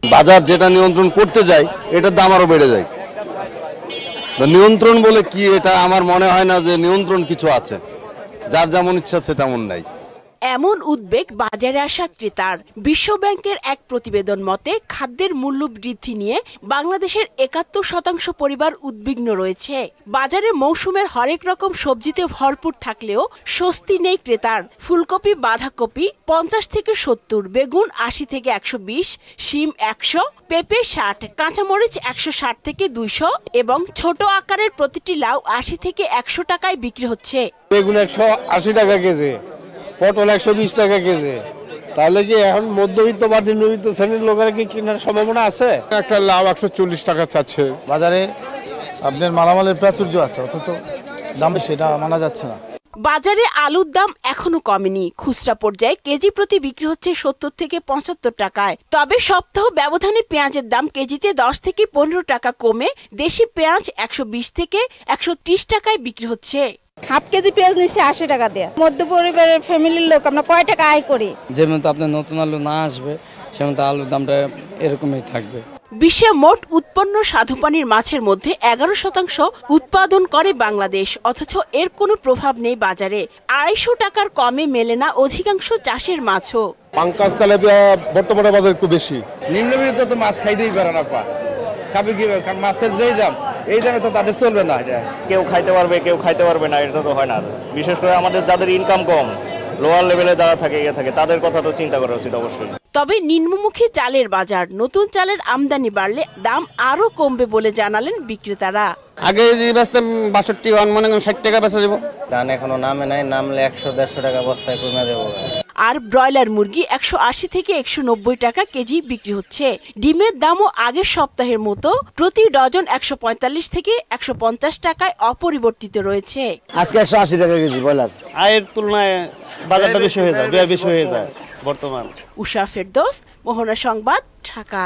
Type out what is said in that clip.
বাজার যেটা নিয়ন্ত্রণ করতে যায় এটার দাম আরো বেড়ে যায়। নিয়ন্ত্রণ বলে কি, এটা আমার মনে হয় না যে নিয়ন্ত্রণ কিছু আছে, যার যেমন ইচ্ছা আছে তেমন নাই। এমন উদ্বেগ বাজারে আসা ক্রেতার। বিশ্বব্যাংকের এক প্রতিবেদন মতে খাদ্যের মূল্য বৃদ্ধি নিয়ে বাংলাদেশের ৭১% পরিবার উদ্বিগ্ন রয়েছে। বাজারে মৌসুমের হরেক রকম সবজিতে ভরপুর থাকলেও স্বস্তি নেই ক্রেতার। ফুলকপি বাঁধাকপি ৫০ থেকে ৭০, বেগুন ৮০ থেকে ১২০, শিম ১০০, পেঁপে ৬০, কাঁচামরিচ ১৬০ থেকে ২০০ এবং ছোট আকারের প্রতিটি লাউ ৮০ থেকে ১০০ টাকায় বিক্রি হচ্ছে। বেগুন ১৮০ টাকা কেজি, পটল ১২০ টাকা কেজি। তাহলে কি এখন মধ্যবিত্ত বা নিম্নবিত্ত শ্রেণীর লোকেরা কি কেনার সম্ভাবনা আছে? একটা লাউ ১৪০ টাকা চাচ্ছে। বাজারে আপনার মালামালের প্রাচুর্য আছে, অথচ দাম সেটা মানা যাচ্ছে না। বাজারে আলুর দাম এখনো কমেনি। খুচরা পর্যায়ে কেজি প্রতি বিক্রি হচ্ছে ৭০ থেকে ৭৫ টাকায়। তবে সপ্তাহ ব্যবধানে পেঁয়াজের দাম কেজিতে ১০ থেকে ১৫ টাকা কমে দেশি পেঁয়াজ ১২০ থেকে ১৩০ টাকায় বিক্রি হচ্ছে। হাফ কেজি পেঁয়াজ নিচ্ছে ৮০ টাকা দিয়ে। মধ্য পরিবারের ফ্যামিলির লোক আমরা কয় টাকা আয় করি? যেমন আপনার নতুন আলু না আসবে সেমন আলুর দামটা এরকমই থাকবে। বিশ্বে মোট উৎপন্ন স্বাদুপানির মাছের মধ্যে ১১% উৎপাদন করে বাংলাদেশ, অথচ এর কোনো প্রভাব নেই বাজারে। ২৫০ টাকার কমে মেলে না অধিকাংশ চাষের মাছও। পাঙ্কাস তেলাপিয়া বর্তমানে বাজার একটু বেশি। নিম্নবিত্ত তো মাছ খাইতেই পারে না, খাবে কি? কারণ মাছের যেই দাম, এই দামে তো তাদের চলবে না। কেউ খাইতে পারবে, কেউ খাইতে পারবে না, এটা তো হয় না। বিশেষ করে আমাদের যাদের ইনকাম কম, লোয়ার লেভেলে যারা থাকে তাদের কথা তো চিন্তা করা উচিত অবশ্যই। তবে নিম্নমুখী চালের বাজার, নতুন চালের আমদানি বাড়লে দাম আরো কমবে বলে জানালেন বিক্রেতারা। আগে যে বেচতাম ৬২ মনে করেন ৬০ টাকা বেচা দেবো, ধান এখনো নামে নাই, নামলে ১০০-১৫০ টাকা বস্তায় কমে দেবো। আর ব্রয়লার মুরগি ১৮০ থেকে ১৯০ টাকা কেজি বিক্রি হচ্ছে। ডিমের দামও আগের সপ্তাহের মতো প্রতি ডজন ১৪৫ থেকে ১৫০ টাকায় অপরিবর্তিত রয়েছে। আজকে ১৮০ টাকা কেজি ব্রয়লার। আয়ের তুলনায় বাজারটা বেশি হয়ে যায়, ব্যয় বেশি হয়ে যায় বর্তমান। উষা ফেরদৌস, মোহনা সংবাদ, ঢাকা।